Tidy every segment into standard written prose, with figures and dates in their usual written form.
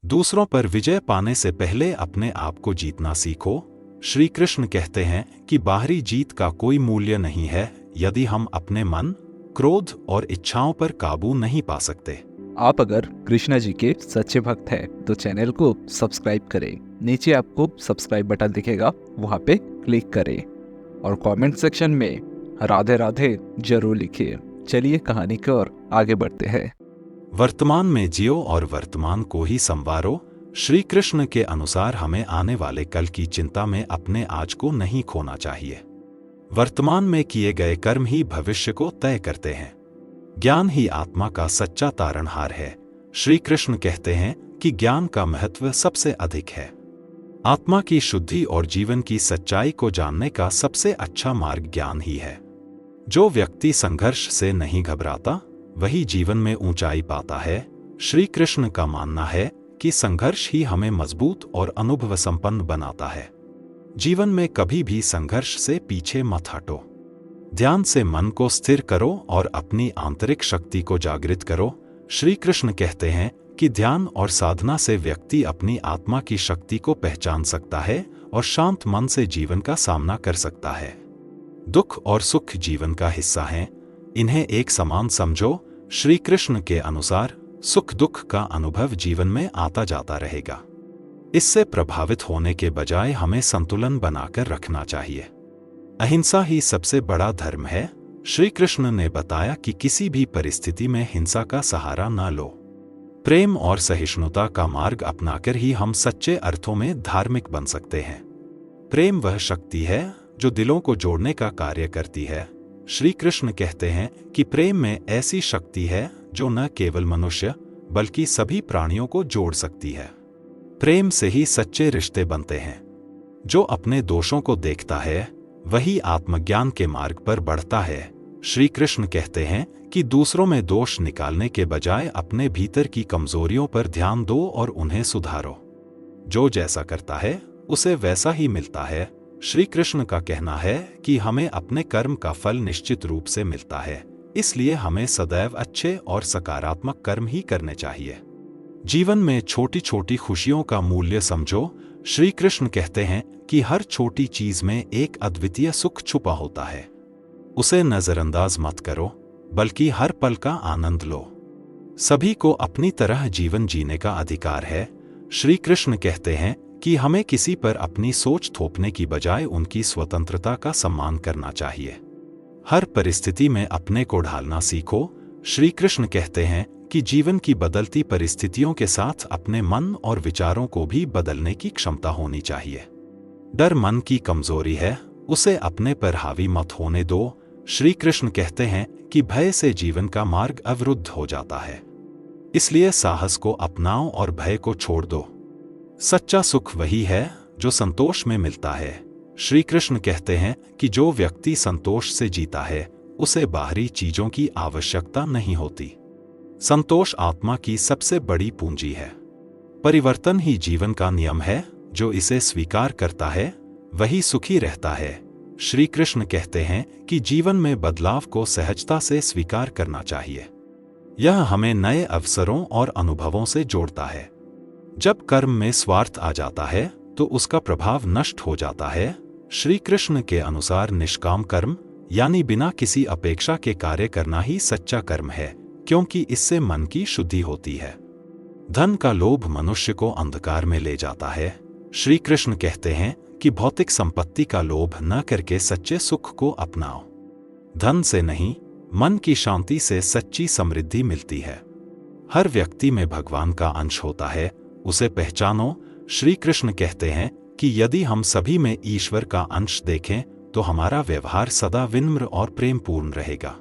दूसरों पर विजय पाने से पहले अपने आप को जीतना सीखो। श्री कृष्ण कहते हैं कि बाहरी जीत का कोई मूल्य नहीं है यदि हम अपने मन, क्रोध और इच्छाओं पर काबू नहीं पा सकते। आप अगर कृष्णा जी के सच्चे भक्त हैं तो चैनल को सब्सक्राइब करें। नीचे आपको सब्सक्राइब बटन दिखेगा, वहां पे क्लिक करें और कमेंट सेक्शन में राधे राधे जरूर लिखिए। चलिए कहानी की ओर आगे बढ़ते हैं। वर्तमान में जियो और वर्तमान को ही संवारो। श्री कृष्ण के अनुसार हमें आने वाले कल की चिंता में अपने आज को नहीं खोना चाहिए। वर्तमान में किए गए कर्म ही भविष्य को तय करते हैं। ज्ञान ही आत्मा का सच्चा तारणहार है। श्री कृष्ण कहते हैं कि ज्ञान का महत्व सबसे अधिक है। आत्मा की शुद्धि और जीवन की सच्चाई को जानने का सबसे अच्छा मार्ग ज्ञान ही है। जो व्यक्ति संघर्ष से नहीं घबराता वही जीवन में ऊंचाई पाता है। श्री कृष्ण का मानना है कि संघर्ष ही हमें मजबूत और अनुभव संपन्न बनाता है। जीवन में कभी भी संघर्ष से पीछे मत हटो। ध्यान से मन को स्थिर करो और अपनी आंतरिक शक्ति को जागृत करो। श्री कृष्ण कहते हैं कि ध्यान और साधना से व्यक्ति अपनी आत्मा की शक्ति को पहचान सकता है और शांत मन से जीवन का सामना कर सकता है। दुख और सुख जीवन का हिस्सा हैं, इन्हें एक समान समझो। श्री कृष्ण के अनुसार सुख दुख का अनुभव जीवन में आता जाता रहेगा। इससे प्रभावित होने के बजाय हमें संतुलन बनाकर रखना चाहिए। अहिंसा ही सबसे बड़ा धर्म है। श्री कृष्ण ने बताया कि किसी भी परिस्थिति में हिंसा का सहारा न लो। प्रेम और सहिष्णुता का मार्ग अपनाकर ही हम सच्चे अर्थों में धार्मिक बन सकते हैं। प्रेम वह शक्ति है जो दिलों को जोड़ने का कार्य करती है। श्री कृष्ण कहते हैं कि प्रेम में ऐसी शक्ति है जो न केवल मनुष्य बल्कि सभी प्राणियों को जोड़ सकती है। प्रेम से ही सच्चे रिश्ते बनते हैं। जो अपने दोषों को देखता है वही आत्मज्ञान के मार्ग पर बढ़ता है। श्री कृष्ण कहते हैं कि दूसरों में दोष निकालने के बजाय अपने भीतर की कमजोरियों पर ध्यान दो और उन्हें सुधारो। जो जैसा करता है उसे वैसा ही मिलता है। श्री कृष्ण का कहना है कि हमें अपने कर्म का फल निश्चित रूप से मिलता है, इसलिए हमें सदैव अच्छे और सकारात्मक कर्म ही करने चाहिए। जीवन में छोटी छोटी खुशियों का मूल्य समझो। श्री कृष्ण कहते हैं कि हर छोटी चीज में एक अद्वितीय सुख छुपा होता है। उसे नजरअंदाज मत करो बल्कि हर पल का आनंद लो। सभी को अपनी तरह जीवन जीने का अधिकार है। श्री कृष्ण कहते हैं कि हमें किसी पर अपनी सोच थोपने की बजाय उनकी स्वतंत्रता का सम्मान करना चाहिए। हर परिस्थिति में अपने को ढालना सीखो। श्री कृष्ण कहते हैं कि जीवन की बदलती परिस्थितियों के साथ अपने मन और विचारों को भी बदलने की क्षमता होनी चाहिए। डर मन की कमजोरी है, उसे अपने पर हावी मत होने दो। श्री कृष्ण कहते हैं कि भय से जीवन का मार्ग अवरुद्ध हो जाता है, इसलिए साहस को अपनाओ और भय को छोड़ दो। सच्चा सुख वही है जो संतोष में मिलता है। श्री कृष्ण कहते हैं कि जो व्यक्ति संतोष से जीता है उसे बाहरी चीजों की आवश्यकता नहीं होती। संतोष आत्मा की सबसे बड़ी पूंजी है। परिवर्तन ही जीवन का नियम है। जो इसे स्वीकार करता है वही सुखी रहता है। श्री कृष्ण कहते हैं कि जीवन में बदलाव को सहजता से स्वीकार करना चाहिए। यह हमें नए अवसरों और अनुभवों से जोड़ता है। जब कर्म में स्वार्थ आ जाता है तो उसका प्रभाव नष्ट हो जाता है। श्री कृष्ण के अनुसार निष्काम कर्म यानी बिना किसी अपेक्षा के कार्य करना ही सच्चा कर्म है, क्योंकि इससे मन की शुद्धि होती है। धन का लोभ मनुष्य को अंधकार में ले जाता है। श्री कृष्ण कहते हैं कि भौतिक संपत्ति का लोभ न करके सच्चे सुख को अपनाओ। धन से नहीं, मन की शांति से सच्ची समृद्धि मिलती है। हर व्यक्ति में भगवान का अंश होता है, उसे पहचानो। श्री कृष्ण कहते हैं कि यदि हम सभी में ईश्वर का अंश देखें तो हमारा व्यवहार सदा विनम्र और प्रेमपूर्ण रहेगा।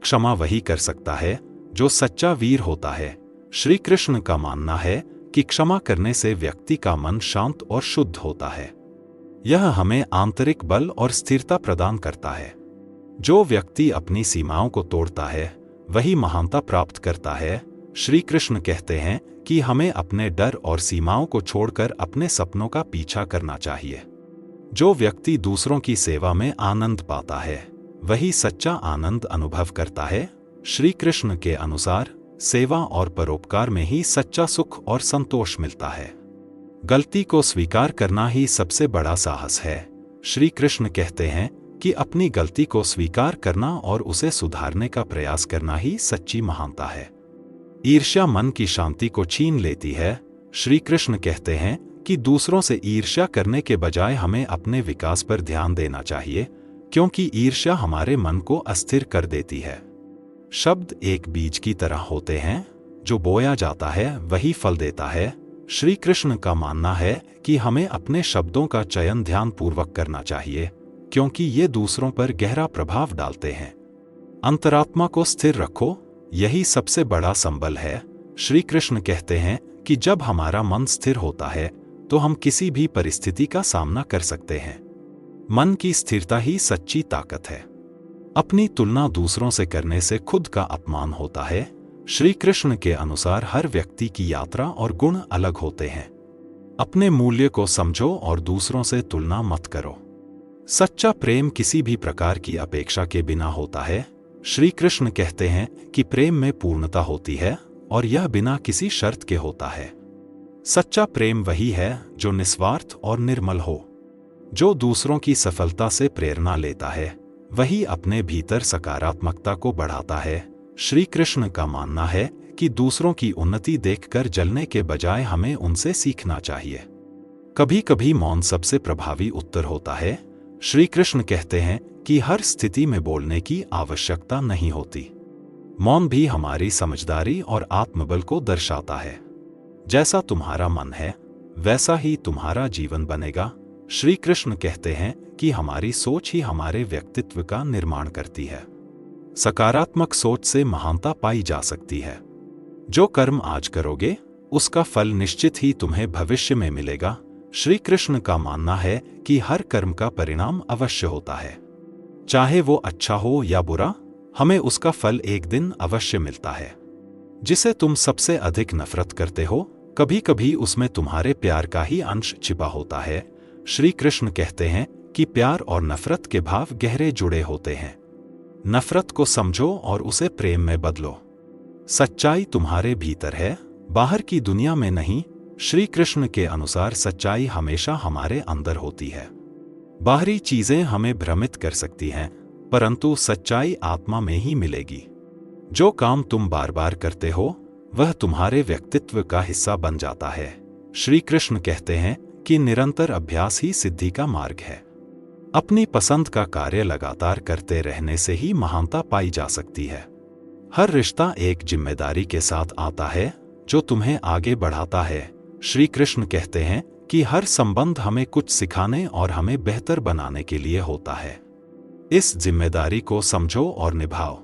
क्षमा वही कर सकता है जो सच्चा वीर होता है। श्री कृष्ण का मानना है कि क्षमा करने से व्यक्ति का मन शांत और शुद्ध होता है। यह हमें आंतरिक बल और स्थिरता प्रदान करता है। जो व्यक्ति अपनी सीमाओं को तोड़ता है वही महानता प्राप्त करता है। श्री कृष्ण कहते हैं कि हमें अपने डर और सीमाओं को छोड़कर अपने सपनों का पीछा करना चाहिए। जो व्यक्ति दूसरों की सेवा में आनंद पाता है वही सच्चा आनंद अनुभव करता है। श्री कृष्ण के अनुसार सेवा और परोपकार में ही सच्चा सुख और संतोष मिलता है। गलती को स्वीकार करना ही सबसे बड़ा साहस है। श्री कृष्ण कहते हैं कि अपनी गलती को स्वीकार करना और उसे सुधारने का प्रयास करना ही सच्ची महानता है। ईर्ष्या मन की शांति को छीन लेती है। श्री कृष्ण कहते हैं कि दूसरों से ईर्ष्या करने के बजाय हमें अपने विकास पर ध्यान देना चाहिए, क्योंकि ईर्ष्या हमारे मन को अस्थिर कर देती है। शब्द एक बीज की तरह होते हैं, जो बोया जाता है वही फल देता है। श्री कृष्ण का मानना है कि हमें अपने शब्दों का चयन ध्यानपूर्वक करना चाहिए, क्योंकि ये दूसरों पर गहरा प्रभाव डालते हैं। अंतरात्मा को स्थिर रखो, यही सबसे बड़ा संबल है। श्री कृष्ण कहते हैं कि जब हमारा मन स्थिर होता है तो हम किसी भी परिस्थिति का सामना कर सकते हैं। मन की स्थिरता ही सच्ची ताकत है। अपनी तुलना दूसरों से करने से खुद का अपमान होता है। श्री कृष्ण के अनुसार हर व्यक्ति की यात्रा और गुण अलग होते हैं। अपने मूल्य को समझो और दूसरों से तुलना मत करो। सच्चा प्रेम किसी भी प्रकार की अपेक्षा के बिना होता है। श्री कृष्ण कहते हैं कि प्रेम में पूर्णता होती है और यह बिना किसी शर्त के होता है। सच्चा प्रेम वही है जो निस्वार्थ और निर्मल हो। जो दूसरों की सफलता से प्रेरणा लेता है वही अपने भीतर सकारात्मकता को बढ़ाता है। श्री कृष्ण का मानना है कि दूसरों की उन्नति देखकर जलने के बजाय हमें उनसे सीखना चाहिए। कभी कभी मौन सबसे प्रभावी उत्तर होता है। श्री कृष्ण कहते हैं कि हर स्थिति में बोलने की आवश्यकता नहीं होती। मौन भी हमारी समझदारी और आत्मबल को दर्शाता है। जैसा तुम्हारा मन है वैसा ही तुम्हारा जीवन बनेगा। श्री कृष्ण कहते हैं कि हमारी सोच ही हमारे व्यक्तित्व का निर्माण करती है। सकारात्मक सोच से महानता पाई जा सकती है। जो कर्म आज करोगे उसका फल निश्चित ही तुम्हें भविष्य में मिलेगा। श्री कृष्ण का मानना है कि हर कर्म का परिणाम अवश्य होता है। चाहे वो अच्छा हो या बुरा, हमें उसका फल एक दिन अवश्य मिलता है। जिसे तुम सबसे अधिक नफरत करते हो, कभी कभी उसमें तुम्हारे प्यार का ही अंश छिपा होता है। श्री कृष्ण कहते हैं कि प्यार और नफरत के भाव गहरे जुड़े होते हैं। नफरत को समझो और उसे प्रेम में बदलो। सच्चाई तुम्हारे भीतर है, बाहर की दुनिया में नहीं। श्री कृष्ण के अनुसार सच्चाई हमेशा हमारे अंदर होती है। बाहरी चीजें हमें भ्रमित कर सकती हैं, परंतु सच्चाई आत्मा में ही मिलेगी। जो काम तुम बार बार करते हो वह तुम्हारे व्यक्तित्व का हिस्सा बन जाता है। श्री कृष्ण कहते हैं कि निरंतर अभ्यास ही सिद्धि का मार्ग है। अपनी पसंद का कार्य लगातार करते रहने से ही महानता पाई जा सकती है। हर रिश्ता एक जिम्मेदारी के साथ आता है जो तुम्हें आगे बढ़ाता है। श्री कृष्ण कहते हैं कि हर संबंध हमें कुछ सिखाने और हमें बेहतर बनाने के लिए होता है। इस जिम्मेदारी को समझो और निभाओ।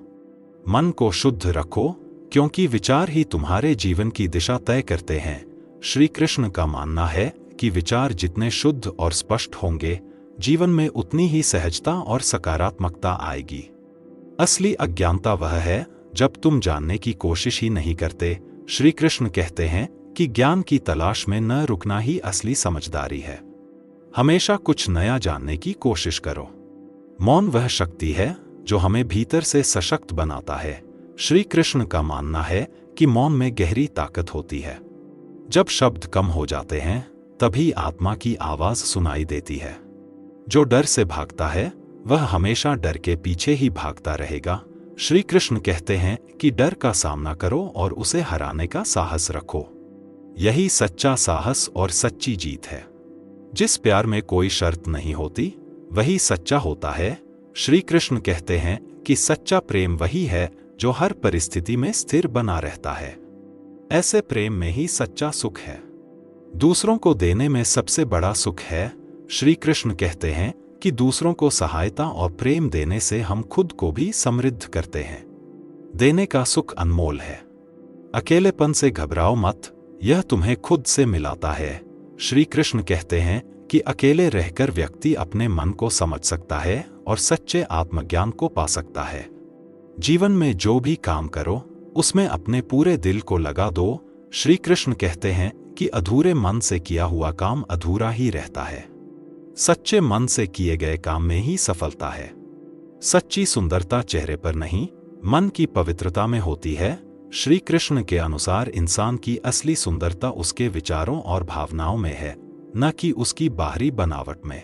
मन को शुद्ध रखो, क्योंकि विचार ही तुम्हारे जीवन की दिशा तय करते हैं। श्री कृष्ण का मानना है कि विचार जितने शुद्ध और स्पष्ट होंगे, जीवन में उतनी ही सहजता और सकारात्मकता आएगी। असली अज्ञानता वह है जब तुम जानने की कोशिश ही नहीं करते। श्री कृष्ण कहते हैं कि ज्ञान की तलाश में न रुकना ही असली समझदारी है। हमेशा कुछ नया जानने की कोशिश करो। मौन वह शक्ति है जो हमें भीतर से सशक्त बनाता है। श्री कृष्ण का मानना है कि मौन में गहरी ताकत होती है। जब शब्द कम हो जाते हैं तभी आत्मा की आवाज सुनाई देती है। जो डर से भागता है वह हमेशा डर के पीछे ही भागता रहेगा। श्री कृष्ण कहते हैं कि डर का सामना करो और उसे हराने का साहस रखो। यही सच्चा साहस और सच्ची जीत है। जिस प्यार में कोई शर्त नहीं होती वही सच्चा होता है। श्री कृष्ण कहते हैं कि सच्चा प्रेम वही है जो हर परिस्थिति में स्थिर बना रहता है। ऐसे प्रेम में ही सच्चा सुख है। दूसरों को देने में सबसे बड़ा सुख है। श्री कृष्ण कहते हैं कि दूसरों को सहायता और प्रेम देने से हम खुद को भी समृद्ध करते हैं। देने का सुख अनमोल है। अकेलेपन से घबराओ मत, यह तुम्हें खुद से मिलाता है। श्री कृष्ण कहते हैं कि अकेले रहकर व्यक्ति अपने मन को समझ सकता है और सच्चे आत्मज्ञान को पा सकता है। जीवन में जो भी काम करो उसमें अपने पूरे दिल को लगा दो। श्री कृष्ण कहते हैं कि अधूरे मन से किया हुआ काम अधूरा ही रहता है। सच्चे मन से किए गए काम में ही सफलता है। सच्ची सुंदरता चेहरे पर नहीं, मन की पवित्रता में होती है। श्री कृष्ण के अनुसार इंसान की असली सुंदरता उसके विचारों और भावनाओं में है, न कि उसकी बाहरी बनावट में।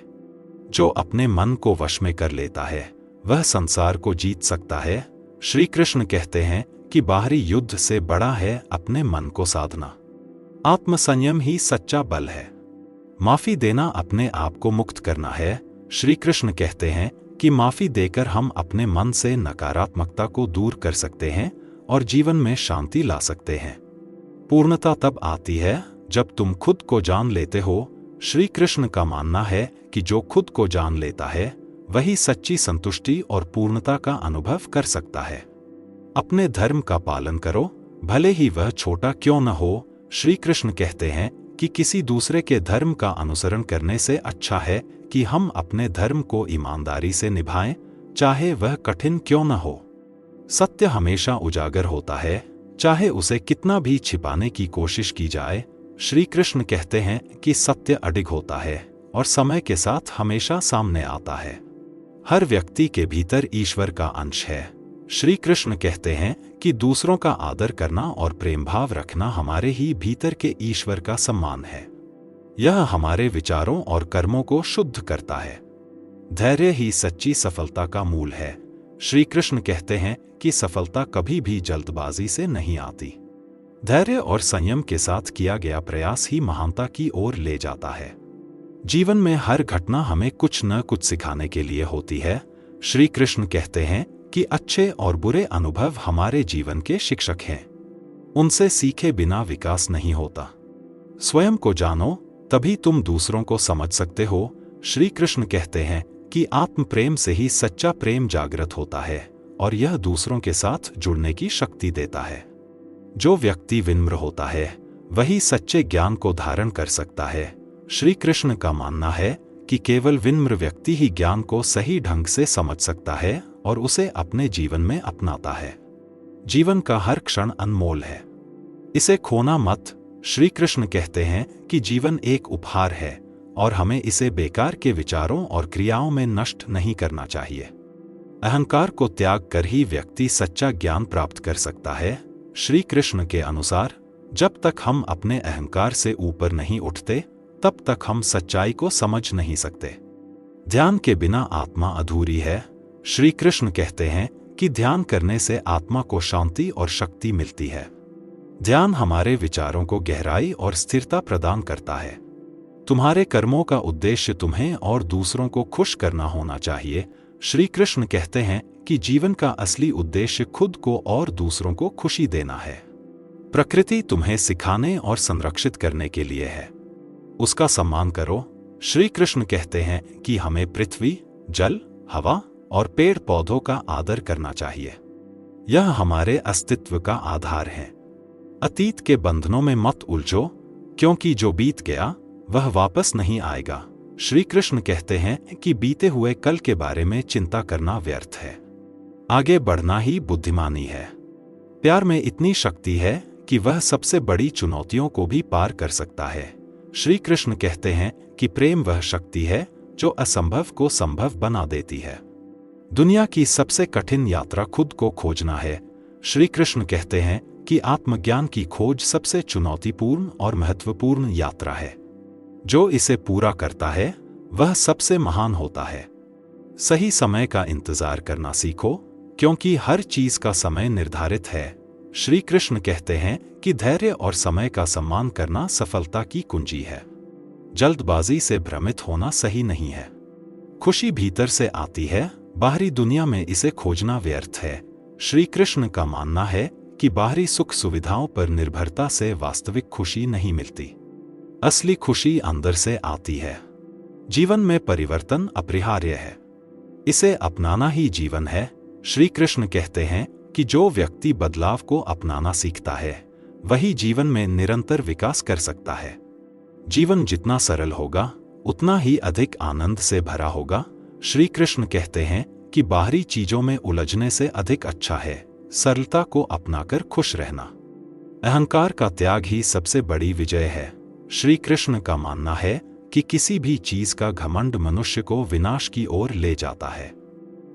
जो अपने मन को वश में कर लेता है वह संसार को जीत सकता है। श्री कृष्ण कहते हैं कि बाहरी युद्ध से बड़ा है अपने मन को साधना। आत्मसंयम ही सच्चा बल है। माफी देना अपने आप को मुक्त करना है। श्री कृष्ण कहते हैं कि माफी देकर हम अपने मन से नकारात्मकता को दूर कर सकते हैं और जीवन में शांति ला सकते हैं। पूर्णता तब आती है जब तुम खुद को जान लेते हो। श्री कृष्ण का मानना है कि जो खुद को जान लेता है वही सच्ची संतुष्टि और पूर्णता का अनुभव कर सकता है। अपने धर्म का पालन करो, भले ही वह छोटा क्यों न हो। श्री कृष्ण कहते हैं कि किसी दूसरे के धर्म का अनुसरण करने से अच्छा है कि हम अपने धर्म को ईमानदारी से निभाएं, चाहे वह कठिन क्यों न हो। सत्य हमेशा उजागर होता है, चाहे उसे कितना भी छिपाने की कोशिश की जाए। श्री कृष्ण कहते हैं कि सत्य अडिग होता है और समय के साथ हमेशा सामने आता है। हर व्यक्ति के भीतर ईश्वर का अंश है। श्री कृष्ण कहते हैं कि दूसरों का आदर करना और प्रेम भाव रखना हमारे ही भीतर के ईश्वर का सम्मान है। यह हमारे विचारों और कर्मों को शुद्ध करता है। धैर्य ही सच्ची सफलता का मूल है। श्री कृष्ण कहते हैं कि सफलता कभी भी जल्दबाजी से नहीं आती। धैर्य और संयम के साथ किया गया प्रयास ही महानता की ओर ले जाता है। जीवन में हर घटना हमें कुछ न कुछ सिखाने के लिए होती है। श्री कृष्ण कहते हैं कि अच्छे और बुरे अनुभव हमारे जीवन के शिक्षक हैं। उनसे सीखे बिना विकास नहीं होता। स्वयं को जानो, तभी तुम दूसरों को समझ सकते हो। श्री कृष्ण कहते हैं कि आत्म प्रेम से ही सच्चा प्रेम जागृत होता है और यह दूसरों के साथ जुड़ने की शक्ति देता है। जो व्यक्ति विनम्र होता है वही सच्चे ज्ञान को धारण कर सकता है। श्री कृष्ण का मानना है कि केवल विनम्र व्यक्ति ही ज्ञान को सही ढंग से समझ सकता है और उसे अपने जीवन में अपनाता है। जीवन का हर क्षण अनमोल है, इसे खोना मत। श्री कृष्ण कहते हैं कि जीवन एक उपहार है और हमें इसे बेकार के विचारों और क्रियाओं में नष्ट नहीं करना चाहिए। अहंकार को त्याग कर ही व्यक्ति सच्चा ज्ञान प्राप्त कर सकता है। श्री कृष्ण के अनुसार जब तक हम अपने अहंकार से ऊपर नहीं उठते तब तक हम सच्चाई को समझ नहीं सकते। ध्यान के बिना आत्मा अधूरी है। श्री कृष्ण कहते हैं कि ध्यान करने से आत्मा को शांति और शक्ति मिलती है। ध्यान हमारे विचारों को गहराई और स्थिरता प्रदान करता है। तुम्हारे कर्मों का उद्देश्य तुम्हें और दूसरों को खुश करना होना चाहिए। श्री कृष्ण कहते हैं कि जीवन का असली उद्देश्य खुद को और दूसरों को खुशी देना है। प्रकृति तुम्हें सिखाने और संरक्षित करने के लिए है, उसका सम्मान करो। श्री कृष्ण कहते हैं कि हमें पृथ्वी, जल, हवा और पेड़ पौधों का आदर करना चाहिए। यह हमारे अस्तित्व का आधार है। अतीत के बंधनों में मत उलझो, क्योंकि जो बीत गया वह वापस नहीं आएगा। श्री कृष्ण कहते हैं कि बीते हुए कल के बारे में चिंता करना व्यर्थ है। आगे बढ़ना ही बुद्धिमानी है। प्यार में इतनी शक्ति है कि वह सबसे बड़ी चुनौतियों को भी पार कर सकता है। श्री कृष्ण कहते हैं कि प्रेम वह शक्ति है जो असंभव को संभव बना देती है। दुनिया की सबसे कठिन यात्रा खुद को खोजना है। श्री कृष्ण कहते हैं कि आत्मज्ञान की खोज सबसे चुनौतीपूर्ण और महत्वपूर्ण यात्रा है। जो इसे पूरा करता है वह सबसे महान होता है। सही समय का इंतजार करना सीखो, क्योंकि हर चीज का समय निर्धारित है। श्री कृष्ण कहते हैं कि धैर्य और समय का सम्मान करना सफलता की कुंजी है। जल्दबाजी से भ्रमित होना सही नहीं है। खुशी भीतर से आती है, बाहरी दुनिया में इसे खोजना व्यर्थ है। श्री कृष्ण का मानना है कि बाहरी सुख सुविधाओं पर निर्भरता से वास्तविक खुशी नहीं मिलती। असली खुशी अंदर से आती है। जीवन में परिवर्तन अपरिहार्य है, इसे अपनाना ही जीवन है। श्री कृष्ण कहते हैं कि जो व्यक्ति बदलाव को अपनाना सीखता है वही जीवन में निरंतर विकास कर सकता है। जीवन जितना सरल होगा उतना ही अधिक आनंद से भरा होगा। श्री कृष्ण कहते हैं कि बाहरी चीजों में उलझने से अधिक अच्छा है सरलता को अपनाकर खुश रहना। अहंकार का त्याग ही सबसे बड़ी विजय है। श्री कृष्ण का मानना है कि किसी भी चीज का घमंड मनुष्य को विनाश की ओर ले जाता है।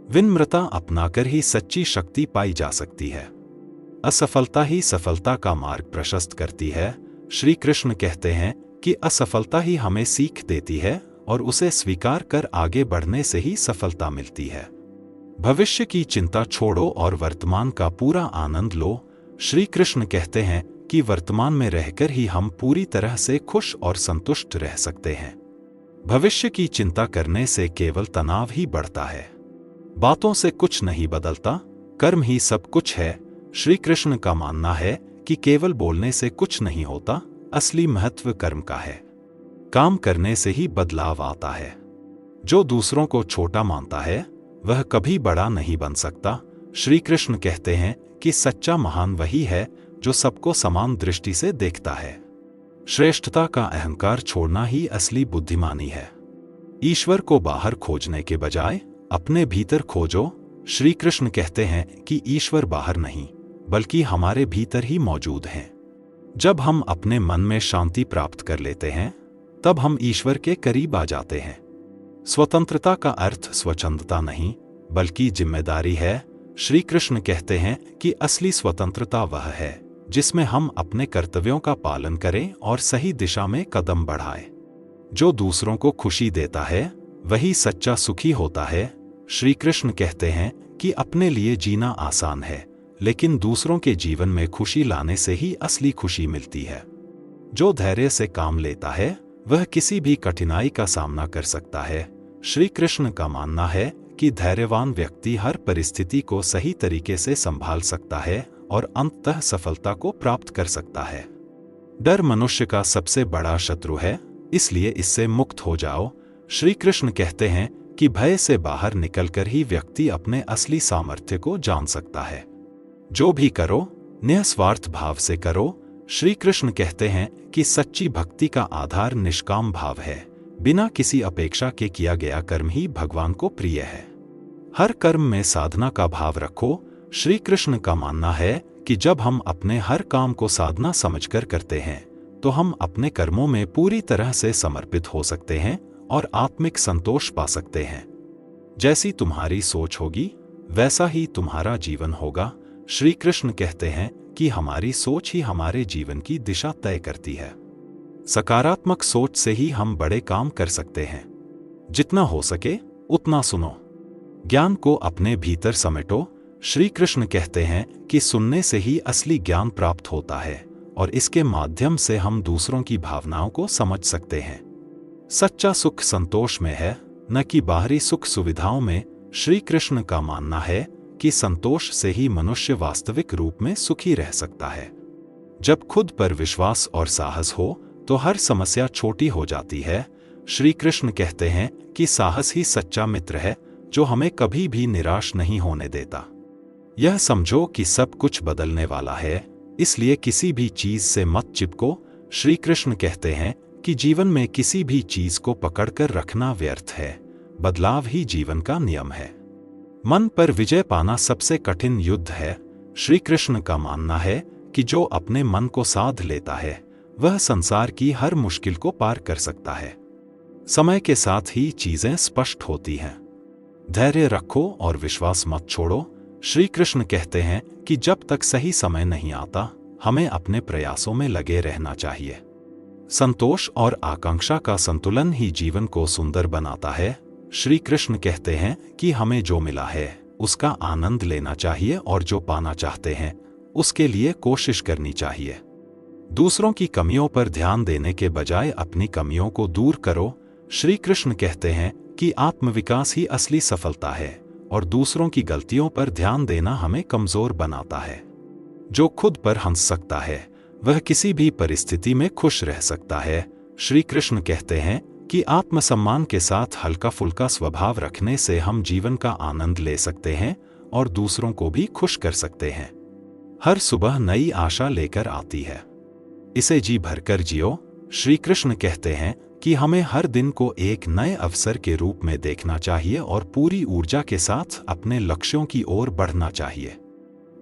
विनम्रता अपनाकर ही सच्ची शक्ति पाई जा सकती है। असफलता ही सफलता का मार्ग प्रशस्त करती है। श्री कृष्ण कहते हैं कि असफलता ही हमें सीख देती है और उसे स्वीकार कर आगे बढ़ने से ही सफलता मिलती है। भविष्य की चिंता छोड़ो और वर्तमान का पूरा आनंद लो। श्री कृष्ण कहते हैं कि वर्तमान में रहकर ही हम पूरी तरह से खुश और संतुष्ट रह सकते हैं। भविष्य की चिंता करने से केवल तनाव ही बढ़ता है। बातों से कुछ नहीं बदलता, कर्म ही सब कुछ है। श्री कृष्ण का मानना है कि केवल बोलने से कुछ नहीं होता, असली महत्व कर्म का है। काम करने से ही बदलाव आता है। जो दूसरों को छोटा मानता है वह कभी बड़ा नहीं बन सकता। श्री कृष्ण कहते हैं कि सच्चा महान वही है जो सबको समान दृष्टि से देखता है। श्रेष्ठता का अहंकार छोड़ना ही असली बुद्धिमानी है। ईश्वर को बाहर खोजने के बजाय अपने भीतर खोजो। श्री कृष्ण कहते हैं कि ईश्वर बाहर नहीं बल्कि हमारे भीतर ही मौजूद हैं। जब हम अपने मन में शांति प्राप्त कर लेते हैं तब हम ईश्वर के करीब आ जाते हैं। स्वतंत्रता का अर्थ स्वच्छंदता नहीं बल्कि जिम्मेदारी है। श्री कृष्ण कहते हैं कि असली स्वतंत्रता वह है जिसमें हम अपने कर्तव्यों का पालन करें और सही दिशा में कदम बढ़ाएं। जो दूसरों को खुशी देता है वही सच्चा सुखी होता है। श्री कृष्ण कहते हैं कि अपने लिए जीना आसान है लेकिन दूसरों के जीवन में खुशी लाने से ही असली खुशी मिलती है। जो धैर्य से काम लेता है वह किसी भी कठिनाई का सामना कर सकता है। श्री कृष्ण का मानना है कि धैर्यवान व्यक्ति हर परिस्थिति को सही तरीके से संभाल सकता है और अंततः सफलता को प्राप्त कर सकता है। डर मनुष्य का सबसे बड़ा शत्रु है, इसलिए इससे मुक्त हो जाओ। श्री कृष्ण कहते हैं कि भय से बाहर निकलकर ही व्यक्ति अपने असली सामर्थ्य को जान सकता है। जो भी करो निस्वार्थ भाव से करो। श्री कृष्ण कहते हैं कि सच्ची भक्ति का आधार निष्काम भाव है। बिना किसी अपेक्षा के किया गया कर्म ही भगवान को प्रिय है। हर कर्म में साधना का भाव रखो। श्री कृष्ण का मानना है कि जब हम अपने हर काम को साधना समझकर करते हैं तो हम अपने कर्मों में पूरी तरह से समर्पित हो सकते हैं और आत्मिक संतोष पा सकते हैं। जैसी तुम्हारी सोच होगी वैसा ही तुम्हारा जीवन होगा। श्री कृष्ण कहते हैं कि हमारी सोच ही हमारे जीवन की दिशा तय करती है। सकारात्मक सोच से ही हम बड़े काम कर सकते हैं। जितना हो सके उतना सुनो। ज्ञान को अपने भीतर समेटो। श्री कृष्ण कहते हैं कि सुनने से ही असली ज्ञान प्राप्त होता है और इसके माध्यम से हम दूसरों की भावनाओं को समझ सकते हैं। सच्चा सुख संतोष में है, न कि बाहरी सुख सुविधाओं में। श्री कृष्ण का मानना है कि संतोष से ही मनुष्य वास्तविक रूप में सुखी रह सकता है। जब खुद पर विश्वास और साहस हो तो हर समस्या छोटी हो जाती है। श्री कृष्ण कहते हैं कि साहस ही सच्चा मित्र है जो हमें कभी भी निराश नहीं होने देता। यह समझो कि सब कुछ बदलने वाला है, इसलिए किसी भी चीज से मत चिपको। श्री कृष्ण कहते हैं कि जीवन में किसी भी चीज को पकड़कर रखना व्यर्थ है। बदलाव ही जीवन का नियम है। मन पर विजय पाना सबसे कठिन युद्ध है। श्री कृष्ण का मानना है कि जो अपने मन को साध लेता है वह संसार की हर मुश्किल को पार कर सकता है। समय के साथ ही चीजें स्पष्ट होती हैं। धैर्य रखो और विश्वास मत छोड़ो। श्री कृष्ण कहते हैं कि जब तक सही समय नहीं आता हमें अपने प्रयासों में लगे रहना चाहिए। संतोष और आकांक्षा का संतुलन ही जीवन को सुंदर बनाता है। श्री कृष्ण कहते हैं कि हमें जो मिला है उसका आनंद लेना चाहिए और जो पाना चाहते हैं उसके लिए कोशिश करनी चाहिए। दूसरों की कमियों पर ध्यान देने के बजाय अपनी कमियों को दूर करो। श्री कृष्ण कहते हैं कि आत्मविकास ही असली सफलता है और दूसरों की गलतियों पर ध्यान देना हमें कमजोर बनाता है। जो खुद पर हंस सकता है वह किसी भी परिस्थिति में खुश रह सकता है। श्री कृष्ण कहते हैं कि आत्मसम्मान के साथ हल्का फुल्का स्वभाव रखने से हम जीवन का आनंद ले सकते हैं और दूसरों को भी खुश कर सकते हैं। हर सुबह नई आशा लेकर आती है, इसे जी भरकर जियो। श्री कृष्ण कहते हैं कि हमें हर दिन को एक नए अवसर के रूप में देखना चाहिए और पूरी ऊर्जा के साथ अपने लक्ष्यों की ओर बढ़ना चाहिए।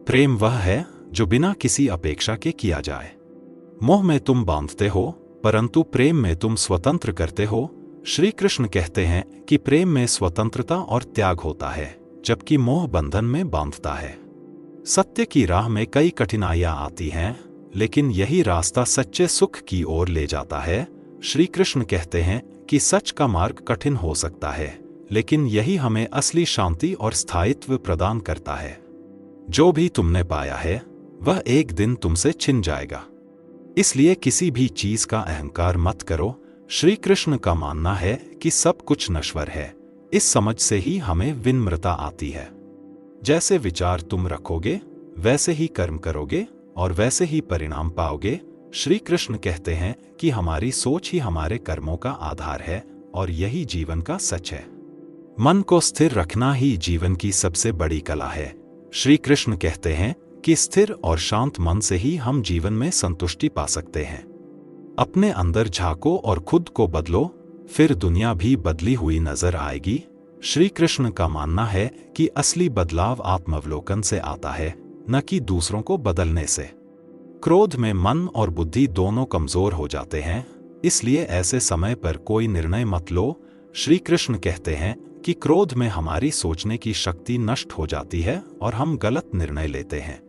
प्रेम वह है जो बिना किसी अपेक्षा के किया जाए। मोह में तुम बांधते हो परंतु प्रेम में तुम स्वतंत्र करते हो। श्री कृष्ण कहते हैं कि प्रेम में स्वतंत्रता और त्याग होता है जबकि मोह बंधन में बांधता है। सत्य की राह में कई कठिनाइयां आती हैं, लेकिन यही रास्ता सच्चे सुख की ओर ले जाता है। श्री कृष्ण कहते हैं कि सच का मार्ग कठिन हो सकता है, लेकिन यही हमें असली शांति और स्थायित्व प्रदान करता है। जो भी तुमने पाया है वह एक दिन तुमसे छिन जाएगा, इसलिए किसी भी चीज का अहंकार मत करो। श्री कृष्ण का मानना है कि सब कुछ नश्वर है। इस समझ से ही हमें विनम्रता आती है। जैसे विचार तुम रखोगे वैसे ही कर्म करोगे और वैसे ही परिणाम पाओगे। श्री कृष्ण कहते हैं कि हमारी सोच ही हमारे कर्मों का आधार है और यही जीवन का सच है। मन को स्थिर रखना ही जीवन की सबसे बड़ी कला है। श्री कृष्ण कहते हैं कि स्थिर और शांत मन से ही हम जीवन में संतुष्टि पा सकते हैं। अपने अंदर झांको और खुद को बदलो, फिर दुनिया भी बदली हुई नजर आएगी। श्री कृष्ण का मानना है कि असली बदलाव आत्मावलोकन से आता है, न कि दूसरों को बदलने से। क्रोध में मन और बुद्धि दोनों कमजोर हो जाते हैं, इसलिए ऐसे समय पर कोई निर्णय मत लो। श्री कृष्ण कहते हैं कि क्रोध में हमारी सोचने की शक्ति नष्ट हो जाती है और हम गलत निर्णय लेते हैं।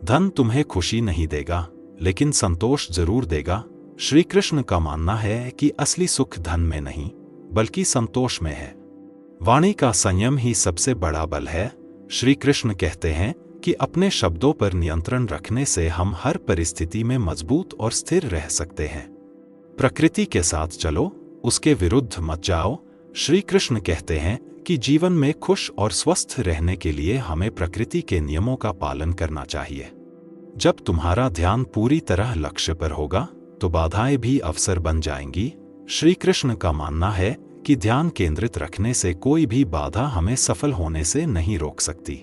धन तुम्हें खुशी नहीं देगा, लेकिन संतोष जरूर देगा। श्री कृष्ण का मानना है कि असली सुख धन में नहीं, बल्कि संतोष में है। वाणी का संयम ही सबसे बड़ा बल है। श्री कृष्ण कहते हैं कि अपने शब्दों पर नियंत्रण रखने से हम हर परिस्थिति में मजबूत और स्थिर रह सकते हैं। प्रकृति के साथ चलो, उसके विरुद्ध मत जाओ। श्री कृष्ण कहते हैं कि जीवन में खुश और स्वस्थ रहने के लिए हमें प्रकृति के नियमों का पालन करना चाहिए। जब तुम्हारा ध्यान पूरी तरह लक्ष्य पर होगा तो बाधाएं भी अवसर बन जाएंगी। श्री कृष्ण का मानना है कि ध्यान केंद्रित रखने से कोई भी बाधा हमें सफल होने से नहीं रोक सकती।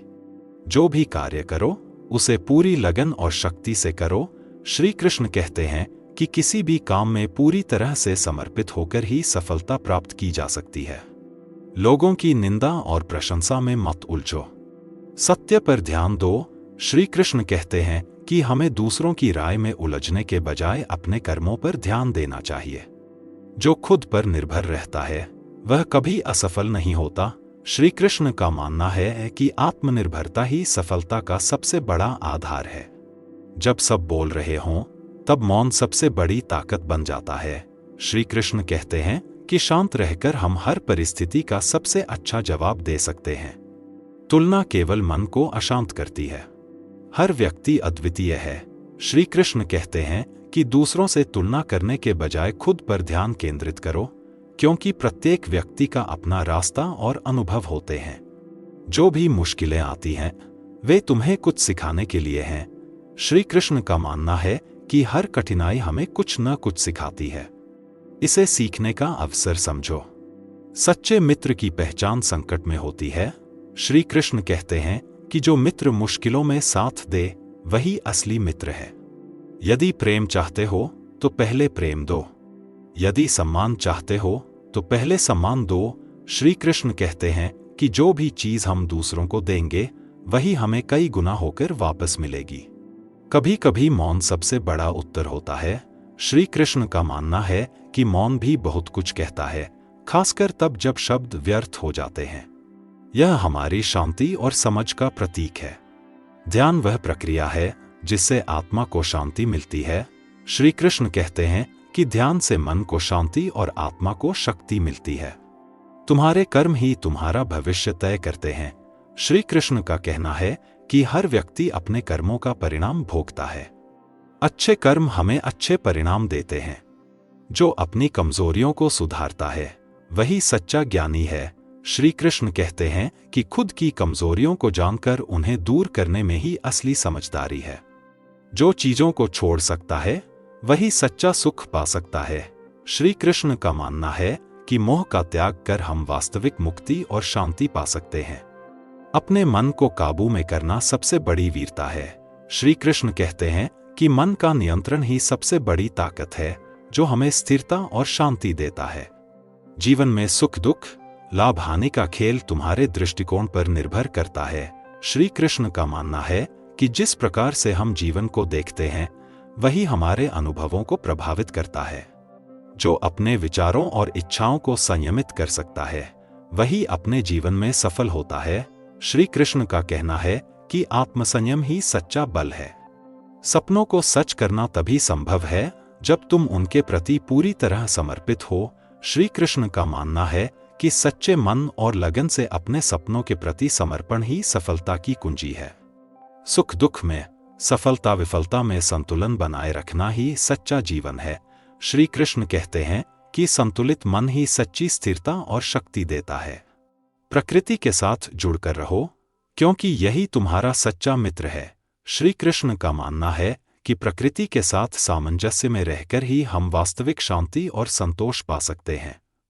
जो भी कार्य करो उसे पूरी लगन और शक्ति से करो। श्री कृष्ण कहते हैं कि किसी भी काम में पूरी तरह से समर्पित होकर ही सफलता प्राप्त की जा सकती है। लोगों की निंदा और प्रशंसा में मत उलझो, सत्य पर ध्यान दो। श्री कृष्ण कहते हैं कि हमें दूसरों की राय में उलझने के बजाय अपने कर्मों पर ध्यान देना चाहिए। जो खुद पर निर्भर रहता है वह कभी असफल नहीं होता। श्री कृष्ण का मानना है कि आत्मनिर्भरता ही सफलता का सबसे बड़ा आधार है। जब सब बोल रहे हों तब मौन सबसे बड़ी ताकत बन जाता है। श्री कृष्ण कहते हैं कि शांत रहकर हम हर परिस्थिति का सबसे अच्छा जवाब दे सकते हैं। तुलना केवल मन को अशांत करती है। हर व्यक्ति अद्वितीय है। श्री कृष्ण कहते हैं कि दूसरों से तुलना करने के बजाय खुद पर ध्यान केंद्रित करो, क्योंकि प्रत्येक व्यक्ति का अपना रास्ता और अनुभव होते हैं। जो भी मुश्किलें आती हैं वे तुम्हें कुछ सिखाने के लिए हैं। श्री कृष्ण का मानना है कि हर कठिनाई हमें कुछ न कुछ सिखाती है। इसे सीखने का अवसर समझो। सच्चे मित्र की पहचान संकट में होती है। श्री कृष्ण कहते हैं कि जो मित्र मुश्किलों में साथ दे वही असली मित्र है। यदि प्रेम चाहते हो तो पहले प्रेम दो, यदि सम्मान चाहते हो तो पहले सम्मान दो। श्री कृष्ण कहते हैं कि जो भी चीज हम दूसरों को देंगे वही हमें कई गुना होकर वापस मिलेगी। कभी कभी मौन सबसे बड़ा उत्तर होता है। श्री कृष्ण का मानना है कि मौन भी बहुत कुछ कहता है, खासकर तब जब शब्द व्यर्थ हो जाते हैं। यह हमारी शांति और समझ का प्रतीक है। ध्यान वह प्रक्रिया है जिससे आत्मा को शांति मिलती है। श्री कृष्ण कहते हैं कि ध्यान से मन को शांति और आत्मा को शक्ति मिलती है। तुम्हारे कर्म ही तुम्हारा भविष्य तय करते हैं। श्री कृष्ण का कहना है कि हर व्यक्ति अपने कर्मों का परिणाम भोगता है। अच्छे कर्म हमें अच्छे परिणाम देते हैं। जो अपनी कमजोरियों को सुधारता है वही सच्चा ज्ञानी है। श्री कृष्ण कहते हैं कि खुद की कमजोरियों को जानकर उन्हें दूर करने में ही असली समझदारी है। जो चीजों को छोड़ सकता है वही सच्चा सुख पा सकता है। श्री कृष्ण का मानना है कि मोह का त्याग कर हम वास्तविक मुक्ति और शांति पा सकते हैं। अपने मन को काबू में करना सबसे बड़ी वीरता है। श्री कृष्ण कहते हैं कि मन का नियंत्रण ही सबसे बड़ी ताकत है जो हमें स्थिरता और शांति देता है। जीवन में सुख दुख लाभ हानि का खेल तुम्हारे दृष्टिकोण पर निर्भर करता है। श्री कृष्ण का मानना है कि जिस प्रकार से हम जीवन को देखते हैं वही हमारे अनुभवों को प्रभावित करता है। जो अपने विचारों और इच्छाओं को संयमित कर सकता है वही अपने जीवन में सफल होता है। श्री कृष्ण का कहना है कि आत्मसंयम ही सच्चा बल है। सपनों को सच करना तभी संभव है जब तुम उनके प्रति पूरी तरह समर्पित हो। श्री कृष्ण का मानना है कि सच्चे मन और लगन से अपने सपनों के प्रति समर्पण ही सफलता की कुंजी है। सुख दुख में, सफलता विफलता में संतुलन बनाए रखना ही सच्चा जीवन है। श्री कृष्ण कहते हैं कि संतुलित मन ही सच्ची स्थिरता और शक्ति देता है। प्रकृति के साथ जुड़कर रहो, क्योंकि यही तुम्हारा सच्चा मित्र है। श्री कृष्ण का मानना है कि प्रकृति के साथ सामंजस्य में रहकर ही हम वास्तविक शांति और संतोष पा सकते हैं।